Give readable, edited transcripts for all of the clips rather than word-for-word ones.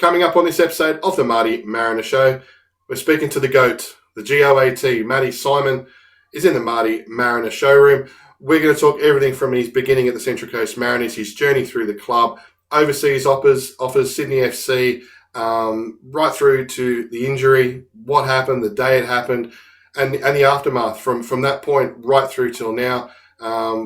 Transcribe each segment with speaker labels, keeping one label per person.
Speaker 1: Coming up on this episode of the Marty Mariner Show, we're speaking to the GOAT, the G.O.A.T. Matty Simon is in the Marty Mariner showroom. We're going to talk everything from his beginning at the Central Coast Mariners, his journey through the club, overseas offers Sydney FC, right through to the injury, what happened, the day it happened, and the aftermath from that point right through till now,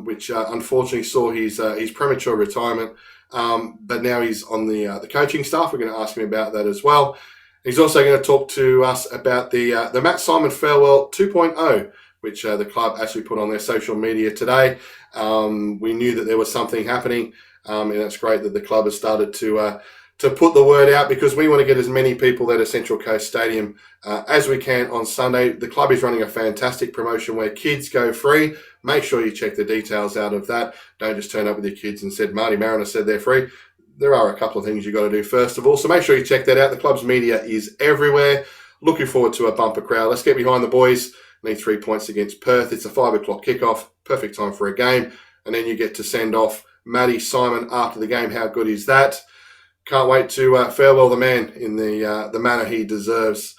Speaker 1: which unfortunately saw his premature retirement. But now he's on the coaching staff. We're going to ask him about that as well. He's also going to talk to us about the Matt Simon Farewell 2.0, which the club actually put on their social media today. We knew that there was something happening, and it's great that the club has started to put the word out, because we want to get as many people at a Central Coast Stadium as we can on Sunday. The club is running a fantastic promotion where kids go free. Make sure you check the details out of that. Don't just turn up with your kids and said, Marty Mariner said they're free. There are a couple of things you've got to do first of all. So make sure you check that out. The club's media is everywhere. Looking forward to a bumper crowd. Let's get behind the boys. Need 3 points against Perth. It's a 5 o'clock kickoff. Perfect time for a game. And then you get to send off Matty Simon after the game. How good is that? Can't wait to farewell the man in the manner he deserves.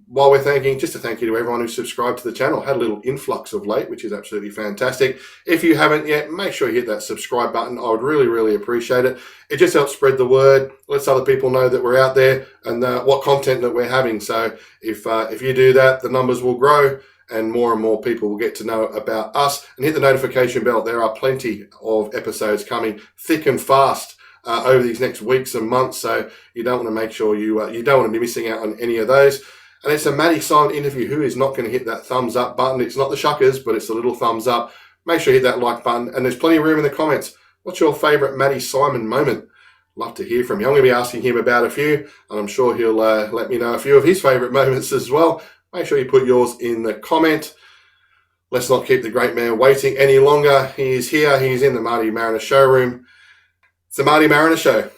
Speaker 1: While we're thanking, just a thank you to everyone who subscribed to the channel. Had a little influx of late, which is absolutely fantastic. If you haven't yet, make sure you hit that subscribe button. I would really, really appreciate it. It just helps spread the word, lets other people know that we're out there and what content that we're having. So if you do that, the numbers will grow and more people will get to know about us. And hit the notification bell. There are plenty of episodes coming thick and fast over these next weeks and months, so you don't want to make sure you don't want to be missing out on any of those. And it's a Matty Simon interview. Who is not going to hit that thumbs up button? It's not the shuckers, but it's a little thumbs up. Make sure you hit that like button, and there's plenty of room in the comments. What's your favourite Matty Simon moment? Love to hear from you. I'm going to be asking him about a few, and I'm sure he'll let me know a few of his favourite moments as well. Make sure you put yours in the comment. Let's not keep the great man waiting any longer. He is here. He's in the Marty Mariner showroom. It's the Marty Mariner Show.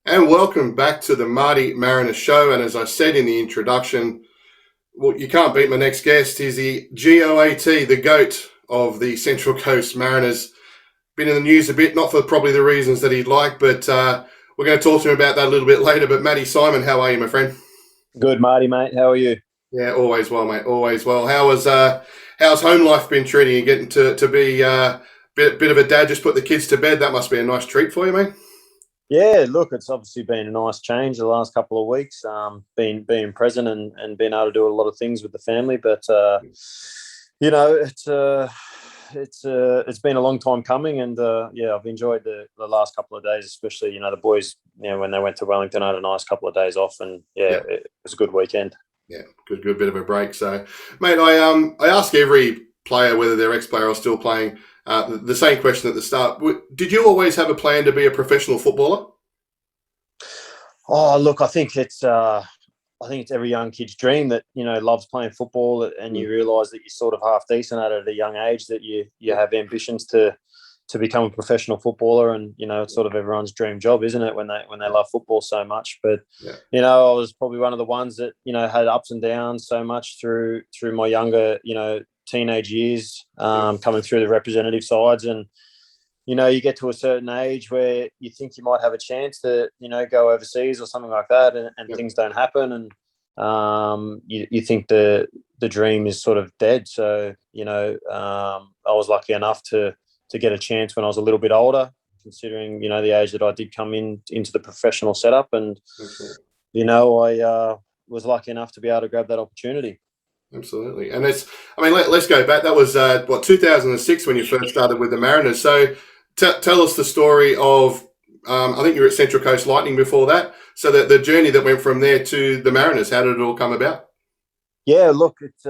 Speaker 1: And welcome back to the Marty Mariner Show. And as I said in the introduction, well, you can't beat my next guest. He's the G.O.A.T, the GOAT of the Central Coast Mariners. Been in the news a bit, not for probably the reasons that he'd like, but we're going to talk to him about that a little bit later. But Matty Simon, how are you, my friend?
Speaker 2: Good, Marty, mate. How are you?
Speaker 1: Yeah, always well, mate. Always well. How's home life been treating you? Getting to be a bit of a dad, just put the kids to bed. That must be a nice treat for you, mate.
Speaker 2: Yeah, look, it's obviously been a nice change the last couple of weeks, being present and being able to do a lot of things with the family. But, it's been a long time coming, and, I've enjoyed the last couple of days, especially, the boys, when they went to Wellington, I had a nice couple of days off, and, it was a good weekend. Yeah,
Speaker 1: good bit of a break. So, mate, I ask every player, whether they're ex-player or still playing, the same question at the start. Did you always have a plan to be a professional footballer?
Speaker 2: Oh, look, I think it's every young kid's dream that, loves playing football, and you realise that you're sort of half decent at a young age, that you have ambitions to become a professional footballer, and, it's sort of everyone's dream job, isn't it, when they love football so much. But, I was probably one of the ones that, had ups and downs so much through my younger, teenage years, coming through the representative sides, and you get to a certain age where you think you might have a chance to go overseas or something like that, and things don't happen, and you think the dream is sort of dead. So I was lucky enough to get a chance when I was a little bit older, considering the age that I did come into the professional setup, and I was lucky enough to be able to grab that opportunity.
Speaker 1: Absolutely. And let's go back. That was 2006 when you first started with the Mariners. So tell us the story of, I think you were at Central Coast Lightning before that. So the journey that went from there to the Mariners, how did it all come about?
Speaker 2: Yeah, look, it's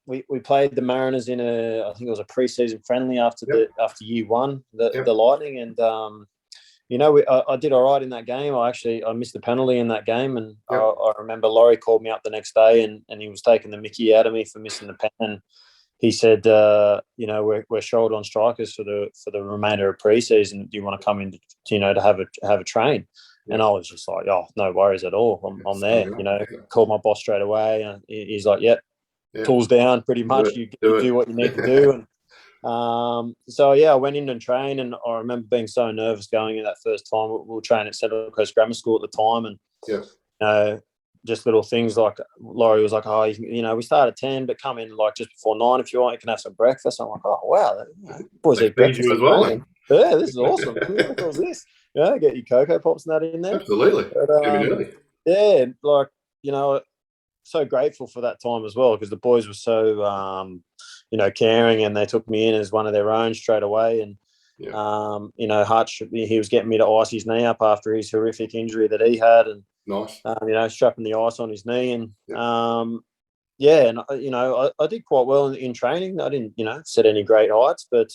Speaker 2: we played the Mariners in I think it was a preseason friendly after after year one, the Lightning, and I did all right in that game. I missed the penalty in that game, and I remember Laurie called me up the next day, and he was taking the mickey out of me for missing the pen. And he said, we're short on strikers for the remainder of preseason. Do you want to come in to have a train? And I was just like, oh, no worries at all. I'm there. Called my boss straight away, and he's like, yep. Tools down, pretty much. You do what you need to do, and I went in and trained, and I remember being so nervous going in that first time. We were training at Central Coast Grammar School at the time, and just little things like Laurie was like, oh, we start at 10, but come in like just before 9 if you want. You can have some breakfast. I'm like, oh wow, boys eat breakfast
Speaker 1: as well.
Speaker 2: Yeah, this is awesome. What was this? Get your Cocoa Pops and that in there.
Speaker 1: Absolutely.
Speaker 2: But, so grateful for that time as well, because the boys were so caring, and they took me in as one of their own straight away. And Hutch, he was getting me to ice his knee up after his horrific injury that he had, and
Speaker 1: nice.
Speaker 2: Strapping the ice on his knee, and I did quite well in training. I didn't set any great heights, but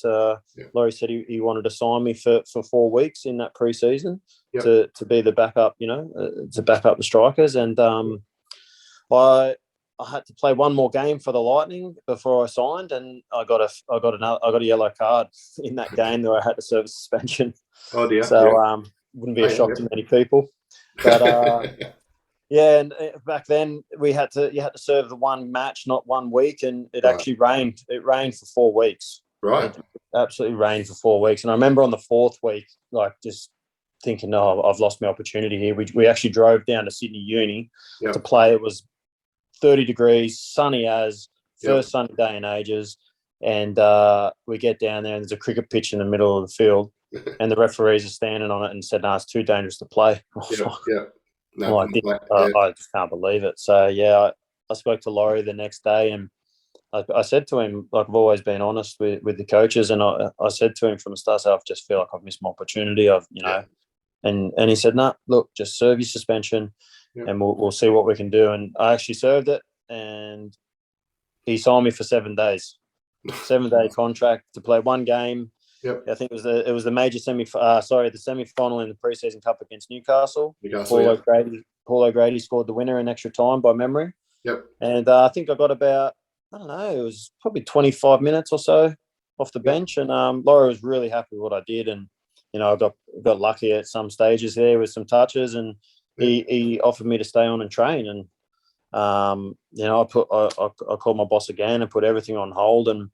Speaker 2: Laurie said he wanted to sign me for 4 weeks in that preseason to be the backup, to back up the strikers. And I had to play one more game for the Lightning before I signed, and I got a yellow card in that game that I had to serve suspension.
Speaker 1: Oh dear!
Speaker 2: So wouldn't be a shock to many people, but and back then you had to serve the one match, not 1 week, and it actually rained. It rained for 4 weeks.
Speaker 1: Right.
Speaker 2: It absolutely rained for 4 weeks, and I remember on the 4th week, like just thinking, "No, I've lost my opportunity here." We actually drove down to Sydney Uni to play. It was 30 degrees, sunny as, first sunny day in ages. And we get down there, and there's a cricket pitch in the middle of the field, and the referees are standing on it and said, no, it's too dangerous to play. No, I just can't believe it. So, I spoke to Laurie the next day, and I said to him, like, I've always been honest with the coaches, and I said to him from the start, I just feel like I've missed my opportunity. And he said, no, look, just serve your suspension. And we'll see what we can do. And I actually served it, and he signed me for 7 days, 7-day contract to play one game. I think it was the major the semi-final in the preseason cup against Newcastle. Paul O'Grady scored the winner in extra time by memory. And I think I got about, I don't know, it was probably 25 minutes or so off the bench. And Laura was really happy with what I did. And, I got lucky at some stages there with some touches, and he offered me to stay on and train. And, I called my boss again and put everything on hold, and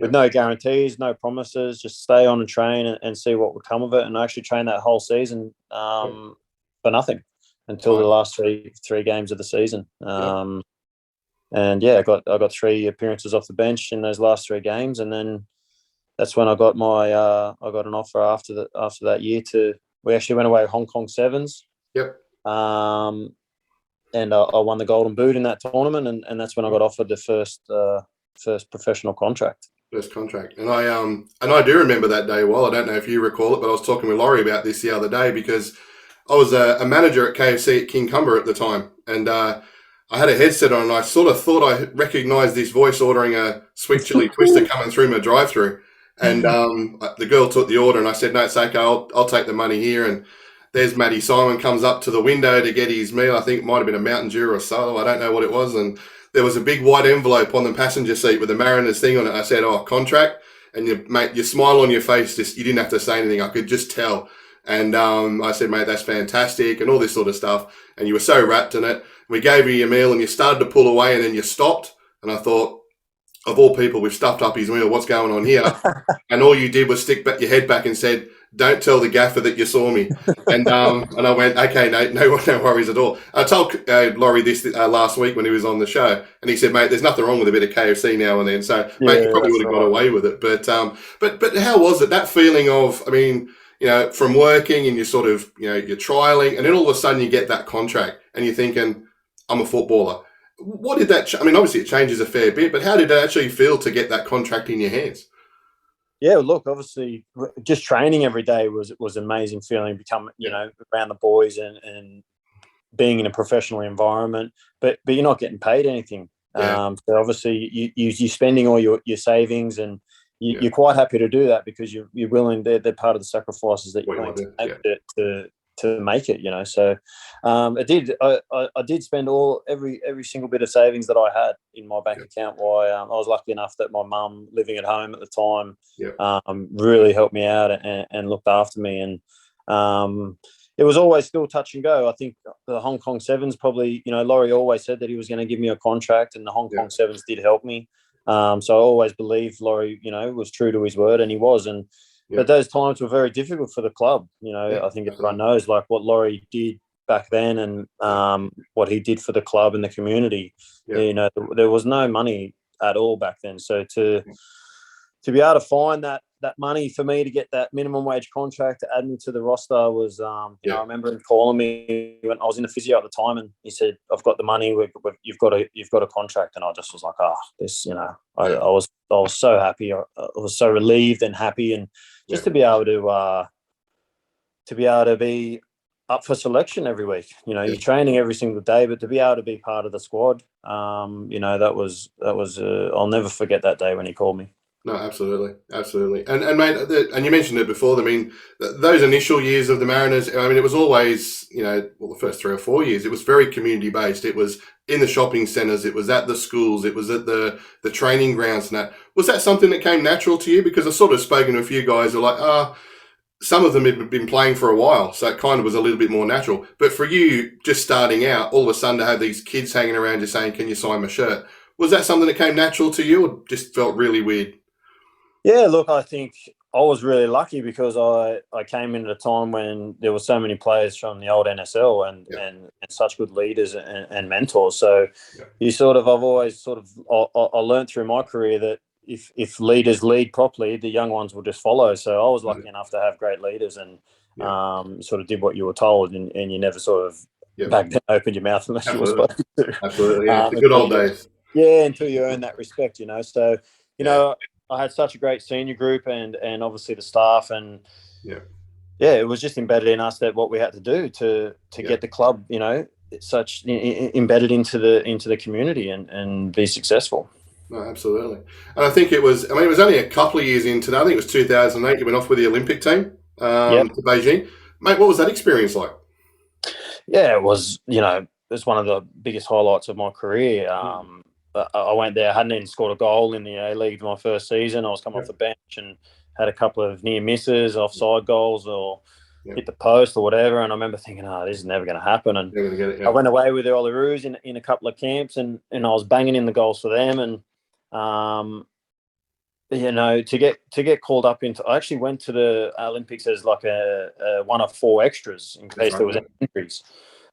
Speaker 2: with no guarantees, no promises, just stay on and train and see what would come of it. And I actually trained that whole season for nothing until the last three games of the season. And I got 3 appearances off the bench in those last 3 games, and then that's when I got an offer after that year we actually went away Hong Kong Sevens. And I won the Golden Boot in that tournament, and that's when I got offered the first professional contract.
Speaker 1: First contract, and I do remember that day well. I don't know if you recall it, but I was talking with Laurie about this the other day, because I was a manager at KFC at King Cumber at the time, and I had a headset on, and I sort of thought I recognised this voice ordering a sweet chili twister coming through my drive-through, and the girl took the order, and I said, "No, it's okay. I'll take the money here." And there's Matty Simon comes up to the window to get his meal. I think it might have been a Mountain Dew or a soda. I don't know what it was. And there was a big white envelope on the passenger seat with the Mariners thing on it. I said, "Oh, contract." And your smile on your face, you didn't have to say anything. I could just tell. And I said, "Mate, that's fantastic," and all this sort of stuff. And you were so wrapped in it. We gave you your meal, and you started to pull away, and then you stopped. And I thought, of all people, we've stuffed up his meal. What's going on here? And all you did was stick your head back and said, "Don't tell the gaffer that you saw me." And I went, "Okay, no worries at all." I told Laurie this last week when he was on the show, and he said, "Mate, there's nothing wrong with a bit of KFC now and then." So, mate, you probably would have got away with it. But how was it? That feeling of, I mean, from working, and you're sort of, you're trialing, and then all of a sudden you get that contract, and you're thinking, "I'm a footballer." What did that? I mean, obviously it changes a fair bit, but how did it actually feel to get that contract in your hands?
Speaker 2: Yeah, look, obviously, just training every day was an amazing feeling. Become, around the boys and being in a professional environment, but you're not getting paid anything.
Speaker 1: Yeah.
Speaker 2: So obviously you're spending all your savings, and you're quite happy to do that because you're willing. They're part of the sacrifices that you're
Speaker 1: What you
Speaker 2: willing
Speaker 1: want
Speaker 2: to
Speaker 1: to
Speaker 2: make
Speaker 1: do. Yeah.
Speaker 2: to make it. So I did spend every single bit of savings that I had in my bank account. Why I was lucky enough that my mum, living at home at the time, really helped me out and looked after me. And it was always still touch and go. I think the Hong Kong Sevens probably, Laurie always said that he was going to give me a contract, and the Hong Kong Sevens did help me. So I always believed Laurie, was true to his word, and he was. But those times were very difficult for the club. I think everyone knows like what Laurie did back then, and what he did for the club and the community. There was no money at all back then. So to be able to find that money for me to get that minimum wage contract to add me to the roster was, I remember him calling me when I was in the physio at the time, and he said, "I've got the money. You've got a contract." And I just was like, I was so happy. I was so relieved and happy, and just to be able to be up for selection every week. You're training every single day, but to be able to be part of the squad, that was I'll never forget that day when he called me.
Speaker 1: No, absolutely. And mate, and you mentioned it before. I mean, those initial years of the Mariners. I mean, it was always, the first 3 or 4 years, it was very community based. It was in the shopping centres. It was at the schools. It was at the training grounds. And that was that something that came natural to you? Because I've sort of spoken to a few guys who are like, some of them had been playing for a while, so it kind of was a little bit more natural. But for you, just starting out, all of a sudden to have these kids hanging around you saying, "Can you sign my shirt?" Was that something that came natural to you, or just felt really weird?
Speaker 2: Yeah, look, I think I was really lucky because I came in at a time when there were so many players from the old NSL and such good leaders and mentors. So I've always I learned through my career that if leaders lead properly, the young ones will just follow. So I was lucky enough to have great leaders and sort of did what you were told, and you never sort of back then opened your mouth unless you were supposed to.
Speaker 1: Absolutely, yeah. The good old days.
Speaker 2: Yeah, until you earn that respect, So, I had such a great senior group and obviously the staff, and it was just embedded in us that what we had to do to get the club, such embedded into the community and be successful.
Speaker 1: No, absolutely. And I think it was only a couple of years into that. I think it was 2008. You went off with the Olympic team to Beijing. Mate, what was that experience like?
Speaker 2: Yeah, it was, it's one of the biggest highlights of my career. I went there, I hadn't even scored a goal in the A-League my first season. I was coming off the bench and had a couple of near misses, offside goals, or hit the post or whatever. And I remember thinking, this is never going to happen. And
Speaker 1: You're gonna get it,
Speaker 2: I went away with the Oileroos in a couple of camps, and I was banging in the goals for them. And to get called up into, I actually went to the Olympics as like a one of 4 extras in case there was any injuries.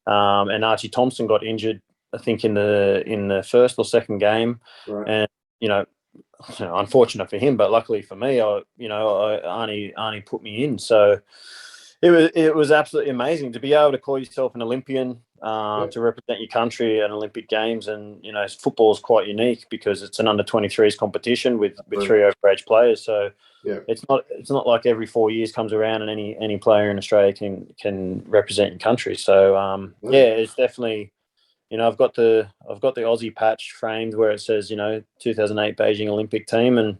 Speaker 2: And Archie Thompson got injured, I think in the first or second game, and unfortunate for him, but luckily for me, Arnie put me in. So it was absolutely amazing to be able to call yourself an Olympian, to represent your country at Olympic Games. And football is quite unique because it's an under-23s competition with 3 overage players. So it's not like every 4 years comes around and any player in Australia can represent your country. So it's definitely. I've got the Aussie patch framed where it says 2008 Beijing Olympic team, and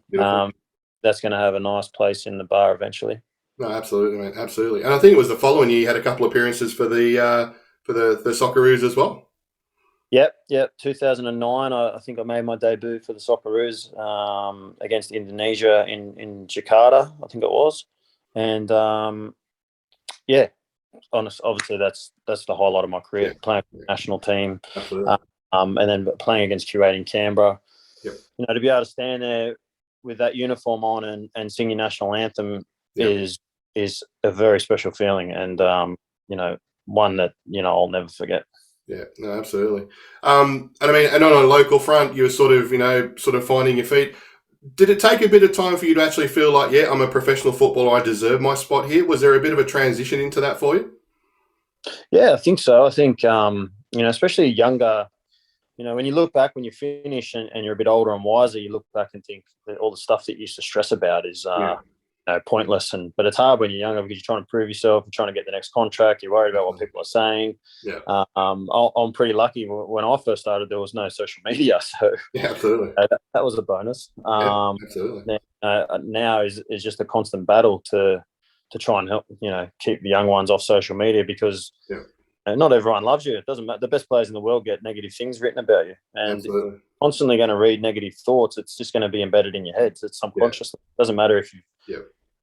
Speaker 2: that's going to have a nice place in the bar eventually.
Speaker 1: No, absolutely, mate, absolutely. And I think it was the following year you had a couple of appearances for the Socceroos as well.
Speaker 2: Yep. 2009, I think I made my debut for the Socceroos against Indonesia in Jakarta, I think it was, and obviously that's the highlight of my career, playing for the national team, and then playing against G.O.A.T in Canberra. To be able to stand there with that uniform on and sing your national anthem is a very special feeling, and one that I'll never forget.
Speaker 1: Yeah, no, absolutely. And I mean, and on a local front, you were sort of finding your feet. Did it take a bit of time for you to actually feel like, I'm a professional footballer, I deserve my spot here? Was there a bit of a transition into that for you?
Speaker 2: Yeah, I think so. I think, especially younger, when you look back, when you finish and you're a bit older and wiser, you look back and think that all the stuff that you used to stress about is pointless. But it's hard when you're younger because you're trying to prove yourself, you're trying to get the next contract, you're worried about what people are saying.
Speaker 1: Yeah.
Speaker 2: I'm pretty lucky. When I first started, there was no social media, so
Speaker 1: Yeah, absolutely.
Speaker 2: that was a bonus.
Speaker 1: Yeah, absolutely.
Speaker 2: Now is just a constant battle to try and help keep the young ones off social media because not everyone loves you. It doesn't matter. The best players in the world get negative things written about you, and
Speaker 1: Absolutely.
Speaker 2: constantly going to read negative thoughts. It's just going to be embedded in your head. It's subconscious. It doesn't matter if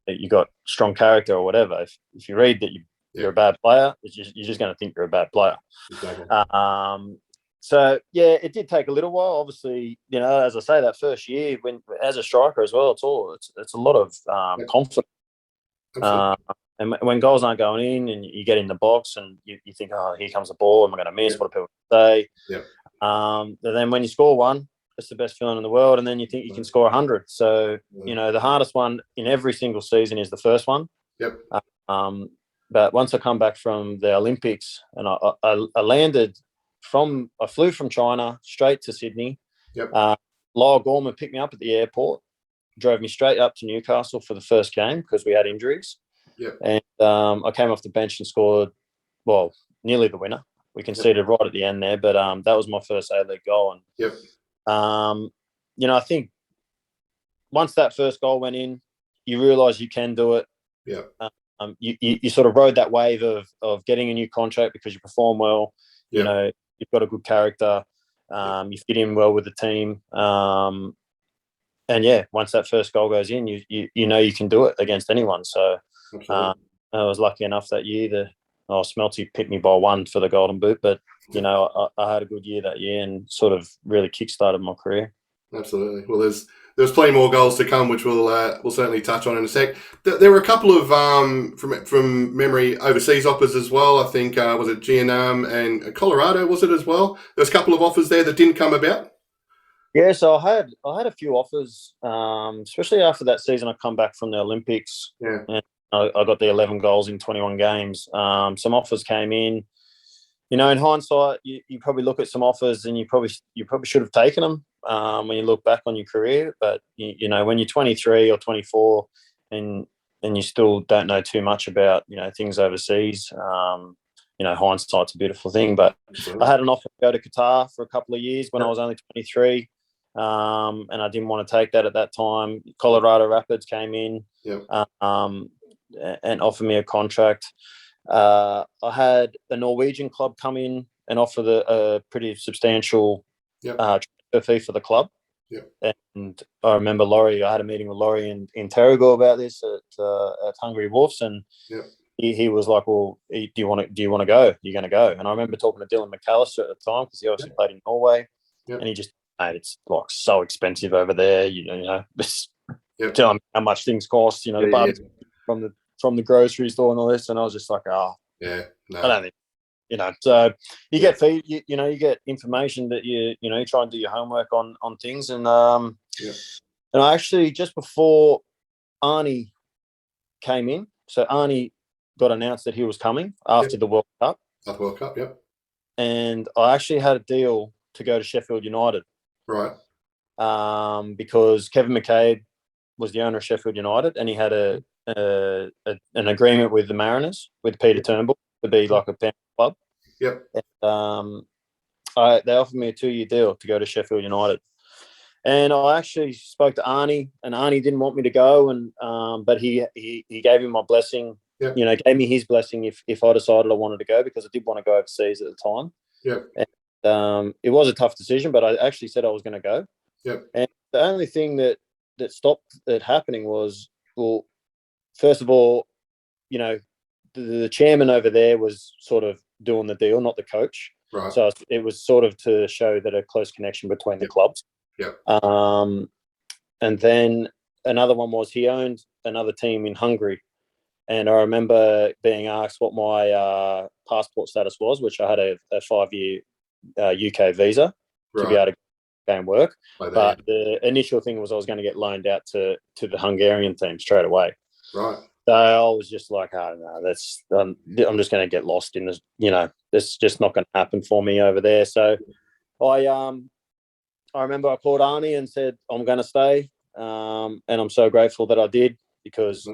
Speaker 2: you got strong character or whatever. If you read that you're a bad player, you're just going to think you're a bad player.
Speaker 1: Exactly.
Speaker 2: So it did take a little while. Obviously, as I say, that first year when as a striker as well, it's a lot of confidence. And when goals aren't going in, and you get in the box, and you think, oh, here comes the ball, am I going to miss? What do people say? And then when you score one, it's the best feeling in the world, and then you think you can score 100. So the hardest one in every single season is the first one. But once I come back from the Olympics, and I flew from China straight to Sydney. Lyle Gorman picked me up at the airport, drove me straight up to Newcastle for the first game because we had injuries. And I came off the bench and scored, nearly the winner. We conceded right at the end there, but that was my first A-League goal. And I think once that first goal went in, you realise you can do it. You sort of rode that wave of getting a new contract because you perform well. You've got a good character. You fit in well with the team. And once that first goal goes in, you know you can do it against anyone. So I was lucky enough that year Smelty picked me by one for the Golden Boot, but I had a good year that year and sort of really kick-started my career.
Speaker 1: Absolutely. Well, there's plenty more goals to come, which we'll certainly touch on in a sec. There were a couple of from memory overseas offers as well. I think was it G.O.A.T and Colorado, was it as well? There's a couple of offers there that didn't come about.
Speaker 2: Yeah, so I had a few offers, especially after that season. I come back from the Olympics, and I got the 11 goals in 21 games. Some offers came in. In hindsight, you probably look at some offers and you probably should have taken them when you look back on your career. But when you're 23 or 24 and you still don't know too much about things overseas, hindsight's a beautiful thing. But I had an offer to go to Qatar for a couple of years when I was only 23. And I didn't want to take that at that time. Colorado Rapids came in and offered me a contract. I had a Norwegian club come in and offer a pretty substantial transfer fee for the club. And I remember Laurie. I had a meeting with Laurie in Terrigal about this at Hungry Wolves, and he was like, "Well, do you want to go? You're going to go?" And I remember talking to Dylan McAllister at the time because he obviously played in Norway, and he just, mate, it's like so expensive over there. Tell him how much things cost. The barbecue from the grocery store and all this, and I was just like, I don't think. So you get feed, you get information that you try and do your homework on things, and and I actually just before Arnie came in, so Arnie got announced that he was coming after the World Cup.
Speaker 1: After World Cup,
Speaker 2: and I actually had a deal to go to Sheffield United,
Speaker 1: right?
Speaker 2: Because Kevin McCabe was the owner of Sheffield United, and he had an agreement with the Mariners, with Peter Turnbull, to be like a parent club. And, they offered me a 2-year deal to go to Sheffield United, and I actually spoke to Arnie, and Arnie didn't want me to go, and but he gave me my blessing. Gave me his blessing if I decided I wanted to go, because I did want to go overseas at the time. And, it was a tough decision, but I actually said I was going to go. And the only thing that stopped it happening was, well, first of all, the chairman over there was sort of doing the deal, not the coach.
Speaker 1: Right.
Speaker 2: So it was sort of to show that a close connection between the clubs. And then another one was he owned another team in Hungary. And I remember being asked what my passport status was, which I had a 5-year UK visa to be able to go and work. But the initial thing was I was going to get loaned out to the Hungarian team straight away.
Speaker 1: Right.
Speaker 2: So I was just like, oh, no, that's I'm just going to get lost in this. It's just not going to happen for me over there. So I remember I called Arnie and said I'm going to stay, and I'm so grateful that I did. because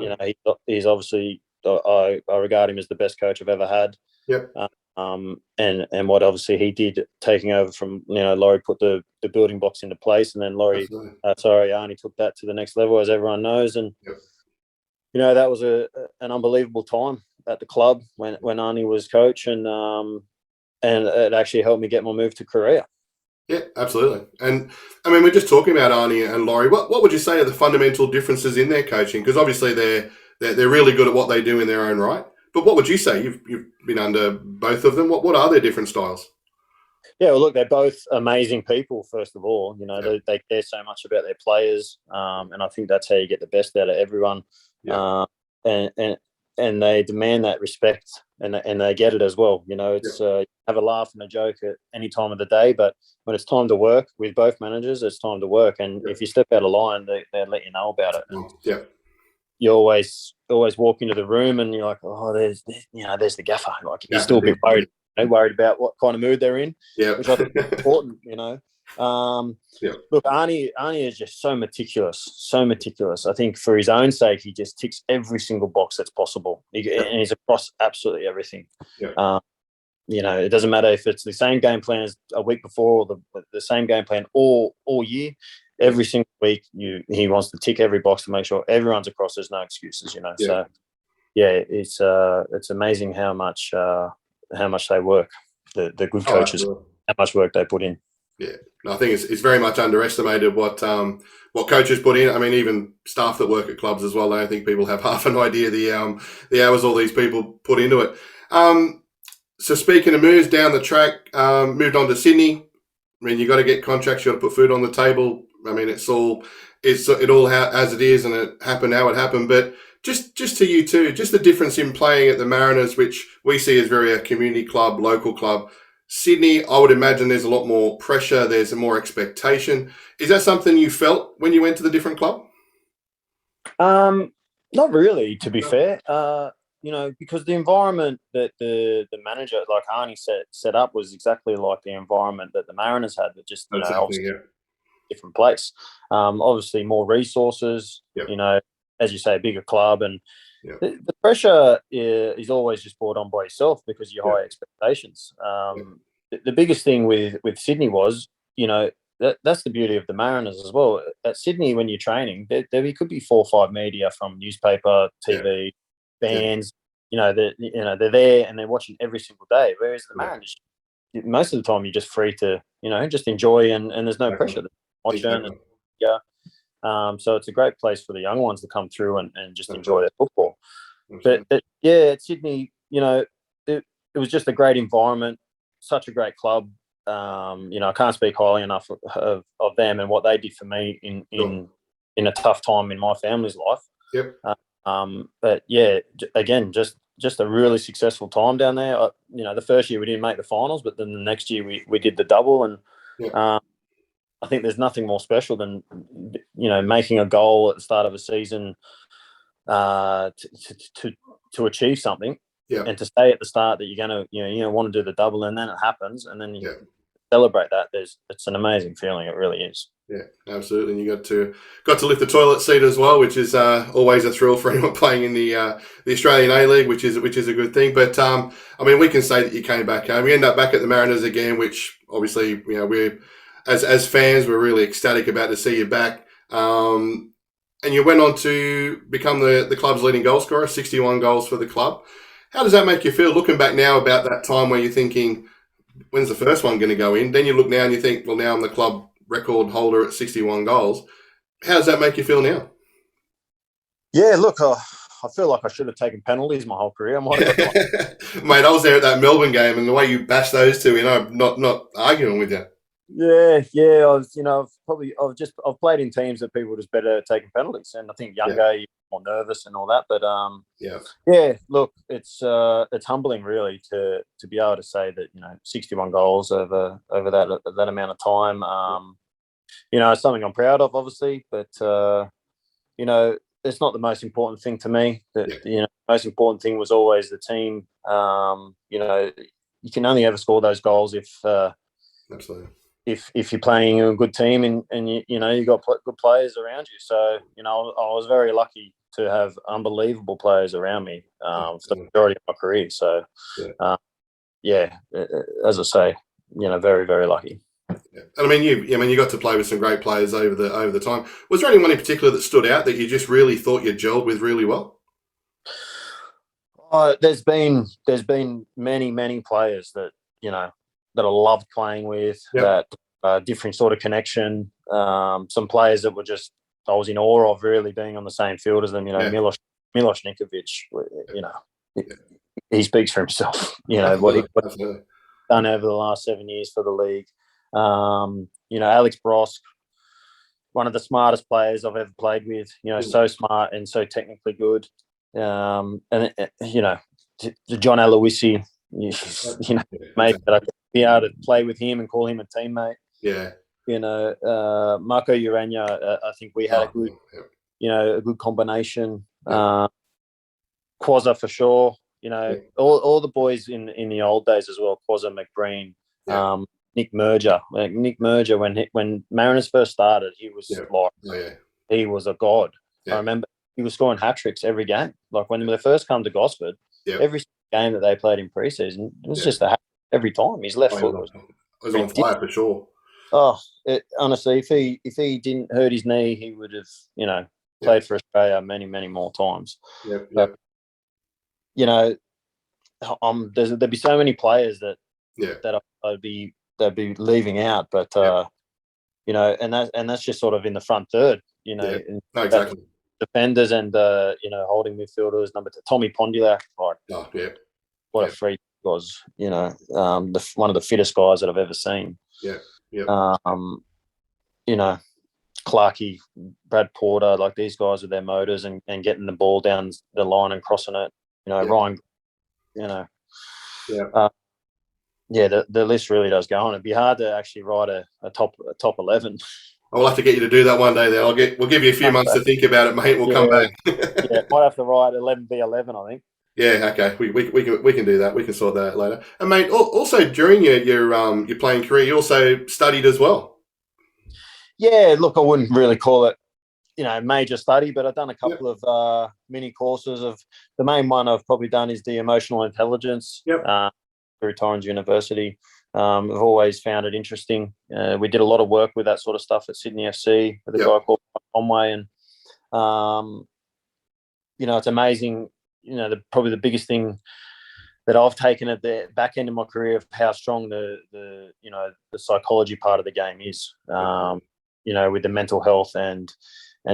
Speaker 2: he's obviously I regard him as the best coach I've ever had.
Speaker 1: Yep.
Speaker 2: And what obviously he did, taking over from Laurie, put the building blocks into place, and then Arnie took that to the next level, as everyone knows. And
Speaker 1: yep.
Speaker 2: That was an unbelievable time at the club when Arnie was coach, and it actually helped me get my move to Korea.
Speaker 1: Yeah, absolutely. And I mean, we're just talking about Arnie and Laurie. What would you say are the fundamental differences in their coaching? Because obviously they're really good at what they do in their own right. But what would you say? You've been under both of them. What are their different styles?
Speaker 2: Yeah, well, look, they're both amazing people. First of all, they care so much about their players, and I think that's how you get the best out of everyone.
Speaker 1: Yeah.
Speaker 2: And they demand that respect, and they get it as well. It's have a laugh and a joke at any time of the day, but when it's time to work with both managers, it's time to work. And if you step out of line, they'll let you know about it. And you always walk into the room and you're like, oh, there's the gaffer. Like, you're still a bit worried about what kind of mood they're in, which I think is important. Look, Arnie is just so meticulous. I think for his own sake, he just ticks every single box that's possible, and he's across absolutely everything. It doesn't matter if it's the same game plan as a week before or the same game plan all year. Every single week, he wants to tick every box to make sure everyone's across. There's no excuses, So, it's amazing how much they work. The good coaches, how much work they put in.
Speaker 1: Yeah, I think it's very much underestimated what coaches put in. I mean, even staff that work at clubs as well. I don't think people have half an idea the hours all these people put into it. So speaking of moves down the track, moved on to Sydney. I mean, you got to get contracts. You got to put food on the table. I mean, it all as it is, and it happened how it happened. But just to you too, just the difference in playing at the Mariners, which we see as very a community club, local club. Sydney, I would imagine there's a lot more pressure. There's more expectation. Is that something you felt when you went to the different club?
Speaker 2: Not really, to be fair. Because the environment that the manager, like Arnie, set up was exactly like the environment that the Mariners had, but just different place. Obviously, more resources. As you say, a bigger club, and the pressure is always just brought on by yourself because you high expectations. The biggest thing with Sydney was, that's the beauty of the Mariners as well. At Sydney, when you're training, there could be 4 or 5 media from newspaper, TV, fans. They're there and they're watching every single day. Whereas the Mariners, most of the time, you're just free to, just enjoy, and there's no pressure to watch them. So it's a great place for the young ones to come through and just enjoy their football. But at Sydney, it was just a great environment, such a great club. I can't speak highly enough of them and what they did for me in a tough time in my family's life. But again, just a really successful time down there. The first year we didn't make the finals, but then the next year we did the double, and I think there's nothing more special than making a goal at the start of a season to achieve something, and to say at the start that you're going to want to do the double, and then it happens, and then you celebrate that. It's an amazing feeling. It really is.
Speaker 1: Yeah, absolutely. And you got to lift the toilet seat as well, which is always a thrill for anyone playing in the Australian A-League, which is a good thing. But I mean, we can say that you came back home. We end up back at the Mariners again, which obviously we're as fans we're really ecstatic about to see you back. And you went on to become the club's leading goal scorer, 61 goals for the club. How does that make you feel looking back now about that time where you're thinking, when's the first one going to go in? Then you look now and you think, well, now I'm the club record holder at 61 goals. How does that make you feel now?
Speaker 2: Yeah, look, I feel like I should have taken penalties my whole career. I might have got
Speaker 1: Mate, I was there at that Melbourne game, and the way you bashed those two, I'm not arguing with you.
Speaker 2: Yeah. I've played in teams that people are just better at taking penalties, and I think younger, you're more nervous and all that. But look, it's humbling really to be able to say that 61 goals over that amount of time. It's something I'm proud of, obviously, but it's not the most important thing to me. The most important thing was always the team. You can only ever score those goals
Speaker 1: absolutely.
Speaker 2: If you're playing a good team and you got good players around you. So I was very lucky to have unbelievable players around me for the majority of my career. So, as I say, very, very lucky.
Speaker 1: Yeah. And I mean, you got to play with some great players over the time. Was there anyone in particular that stood out that you just really thought you gelled with really well?
Speaker 2: There's been many players that that I loved playing with. That different sort of connection. Some players that were just I was in awe of really being on the same field as them. Milos Ninkovic. He speaks for himself. What he's done over the last 7 years for the league. Alex Brosk, one of the smartest players I've ever played with. So smart and so technically good. And John Aloisi, mate, that I could be able to play with him and call him a teammate.
Speaker 1: Yeah.
Speaker 2: Marco Urania, I think we had a good combination. Quasar for sure. All the boys in the old days as well. Quasar, McBreen, Nick Merger. Nick Merger, when Mariners first started, he was he was a god. Yeah. I remember he was scoring hat tricks every game. Like when they first come to Gosford, every game that they played in preseason, it was just a hat every time. His left foot
Speaker 1: was on fire for sure.
Speaker 2: Oh, honestly, if he didn't hurt his knee, he would have played for Australia many more times.
Speaker 1: Yep.
Speaker 2: There'd be so many players that they'd be leaving out, but and that's just sort of in the front third.
Speaker 1: Exactly.
Speaker 2: Defenders and holding midfielders. Number two, Tommy Pondulak. What a freak he was. One of the fittest guys that I've ever seen. Clarkey, Brad Porter, like these guys with their motors and getting the ball down the line and crossing it. Ryan. The list really does go on. It'd be hard to actually write a top 11.
Speaker 1: I'll have to get you to do that one day. Then we'll give you a few months to think about it, mate. We'll come back.
Speaker 2: Might have to write 11v11, I think.
Speaker 1: Yeah, okay. We can do that. We can sort that out later. And mate, also during your playing career, you also studied as well.
Speaker 2: Yeah, look, I wouldn't really call it, major study, but I've done a couple of mini courses. Of the main one I've probably done is the emotional intelligence through Torrens University. I've always found it interesting. We did a lot of work with that sort of stuff at Sydney FC with a guy called Conway, and it's amazing. Probably the biggest thing that I've taken at the back end of my career of how strong the psychology part of the game is. With the mental health and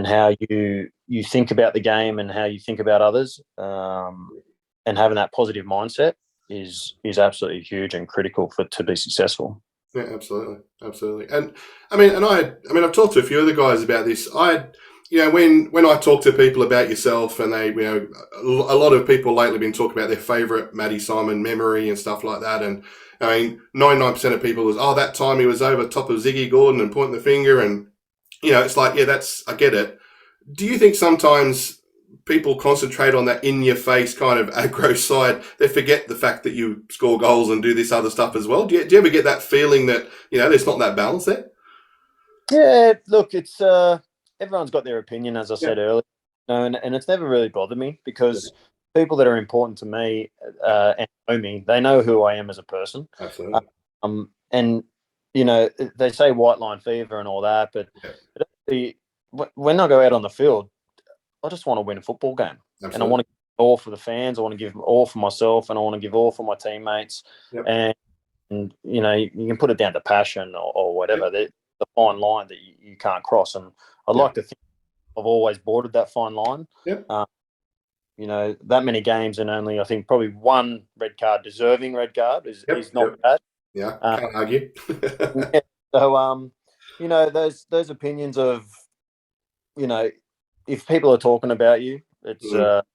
Speaker 2: how you think about the game and how you think about others, and having that positive mindset is absolutely huge and critical to be successful.
Speaker 1: Yeah, absolutely. And I've talked to a few of the guys about this. When I talk to people about yourself, and they, a lot of people lately been talking about their favourite Matty Simon memory and stuff like that. And 99% of people was, that time he was over top of Ziggy Gordon and pointing the finger, and it's like, I get it. Do you think sometimes people concentrate on that in-your-face kind of aggro side? They forget the fact that you score goals and do this other stuff as well. Do you ever get that feeling that there's not that balance there?
Speaker 2: Yeah, look, it's everyone's got their opinion, as I said earlier, and it's never really bothered me because people that are important to me and know me, they know who I am as a person.
Speaker 1: Absolutely.
Speaker 2: And they say white line fever and all that, but when I go out on the field, I just want to win a football game. Absolutely. And I want to give all for the fans. I want to give all for myself, and I want to give all for my teammates. And you can put it down to passion or whatever. The fine line that you can't cross, and I'd like to think I've always bordered that fine line. That many games and only I think probably one deserving red card is not bad.
Speaker 1: Yeah, can't argue.
Speaker 2: So those opinions of if people are talking about you, it's at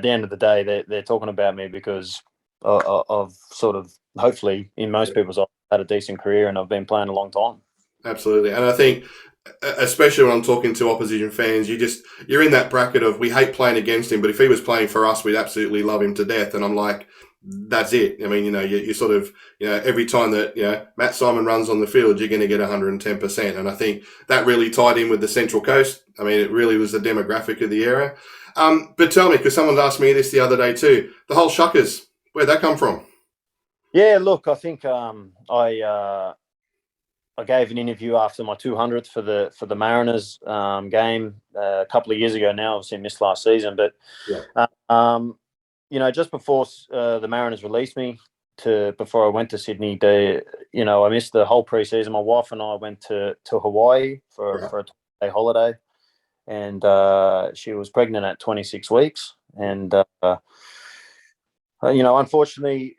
Speaker 2: the end of the day they're talking about me because I've sort of, hopefully in most people's eyes, had a decent career and I've been playing a long time.
Speaker 1: Absolutely. And I think, especially when I'm talking to opposition fans, you're in that bracket of we hate playing against him, but if he was playing for us, we'd absolutely love him to death. And I'm like, that's it. I mean, you sort of, every time that, Matt Simon runs on the field, you're going to get 110%. And I think that really tied in with the Central Coast. I mean, it really was the demographic of the area. But tell me, because someone asked me this the other day too, the whole shuckers, where'd that come from?
Speaker 2: Yeah, look, I think I gave an interview after my 200th for the Mariners game a couple of years ago now. Obviously missed last season, but
Speaker 1: Yeah.
Speaker 2: just before the Mariners released me before I went to Sydney, I missed the whole preseason. My wife and I went to Hawaii for
Speaker 1: Right.
Speaker 2: a 2-day holiday, and she was pregnant at 26 weeks, and unfortunately,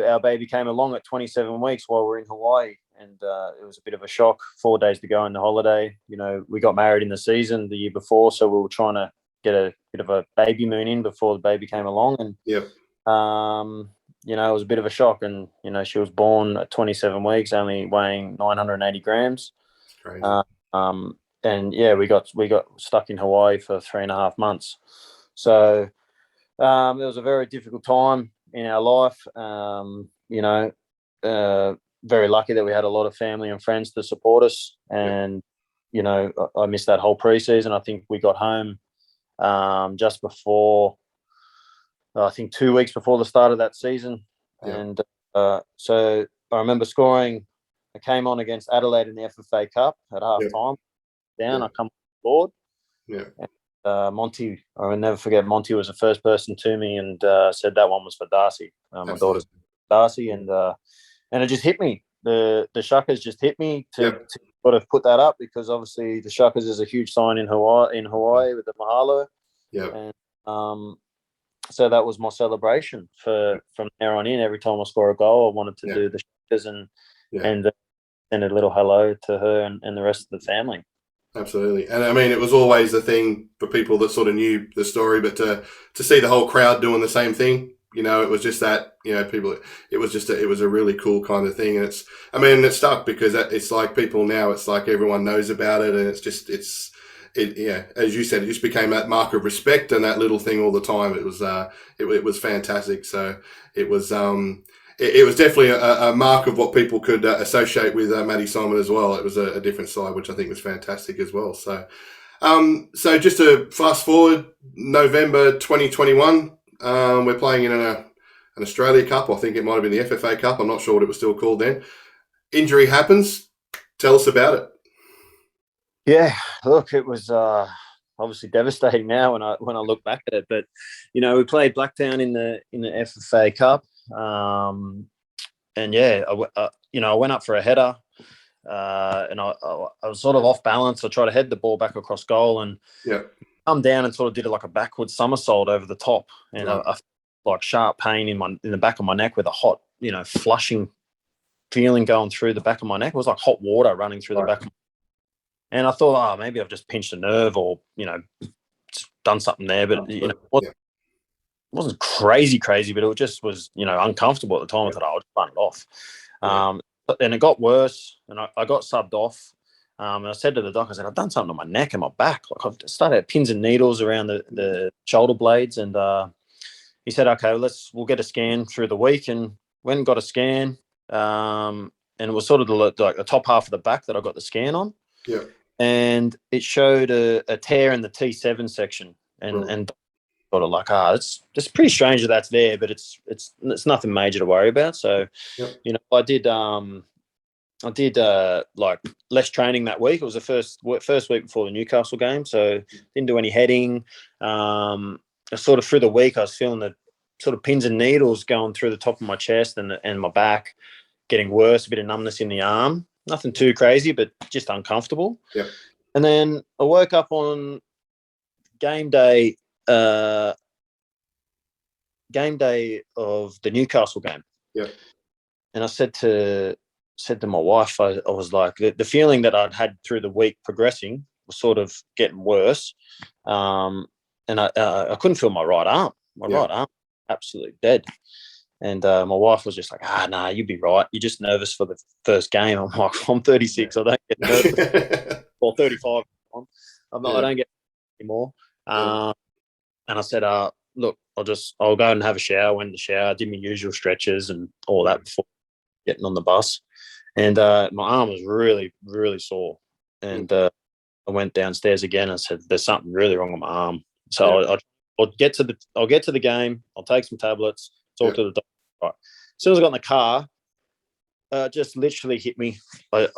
Speaker 2: our baby came along at 27 weeks while we are in Hawaii, and it was a bit of a shock. 4 days to go in the holiday. We got married in the season the year before, so we were trying to get a bit of a baby moon in before the baby came along, and
Speaker 1: Yep.
Speaker 2: it was a bit of a shock. And she was born at 27 weeks, only weighing 980 grams.
Speaker 1: Crazy.
Speaker 2: And yeah, we got stuck in Hawaii for 3.5 months. So it was a very difficult time in our life. Very lucky that we had a lot of family and friends to support us. And, I missed that whole preseason. I think we got home just before, I think 2 weeks before the start of that season.
Speaker 1: Yeah.
Speaker 2: And so I remember scoring. I came on against Adelaide in the FFA Cup at half time. Down, I come on board.
Speaker 1: Yeah.
Speaker 2: Monty, I will never forget, Monty was the first person to me and said that one was for Darcy. My daughter's Darcy, and it just hit me. The shuckers just hit me to sort of put that up, because obviously the shuckers is a huge sign in Hawaii with the mahalo.
Speaker 1: Yeah.
Speaker 2: And so that was my celebration from there on in. Every time I score a goal, I wanted to do the shuckers and send a little hello to her and the rest of the family.
Speaker 1: Absolutely. And I mean, it was always the thing for people that sort of knew the story, but to see the whole crowd doing the same thing, it was just that, people, it was a really cool kind of thing. And it stuck because it's like people now, it's like everyone knows about it. And as you said, it just became that mark of respect and that little thing all the time. It was fantastic. So it was definitely a mark of what people could associate with Matty Simon as well. It was a different side, which I think was fantastic as well. So, just to fast forward, November 2021, we're playing in an Australia Cup. I think it might have been the FFA Cup. I'm not sure what it was still called then. Injury happens. Tell us about it.
Speaker 2: Yeah, look, it was obviously devastating now when I look back at it. But we played Blacktown in the FFA Cup. And yeah, I went up for a header, and I was sort of off balance. I tried to head the ball back across goal and come down and sort of did a backward somersault over the top, and I like sharp pain in the back of my neck with a hot, flushing feeling going through the back of my neck. It was like hot water running through the back of my. And I thought, maybe I've just pinched a nerve or done something there, but it wasn't crazy, but it just was, uncomfortable at the time. I thought, I'll just run it off. And it got worse, and I got subbed off. And I said to the doc, I said, I've done something on my neck and my back. Like I've started pins and needles around the shoulder blades. And he said, okay, we'll get a scan through the week. And went and got a scan. And it was sort of the top half of the back that I got the scan on.
Speaker 1: Yeah.
Speaker 2: And it showed a tear in the T7 section. And sort of like, it's pretty strange that that's there, but it's nothing major to worry about. So, I did like less training that week. It was the first week before the Newcastle game, so didn't do any heading. Sort of through the week, I was feeling the sort of pins and needles going through the top of my chest and my back, getting worse, a bit of numbness in the arm. Nothing too crazy, but just uncomfortable.
Speaker 1: Yeah.
Speaker 2: And then I woke up on game day of the Newcastle game.
Speaker 1: Yeah. And
Speaker 2: I said to my wife, I was like, the feeling that I'd had through the week progressing was sort of getting worse. And I couldn't feel my right arm. Right arm, absolutely dead. And my wife was just like, nah, you'd be right. You're just nervous for the first game. I'm like, I'm 36. I don't get nervous. Or 35. I don't get anymore. And I said, look, I'll go and have a shower. Went in the shower, did my usual stretches and all that before getting on the bus. And my arm was really, really sore. And I went downstairs again and said, "There's something really wrong with my arm." So I'll get to the game. I'll take some tablets. Talk to the doctor. Right. As soon as I got in the car, just literally hit me. I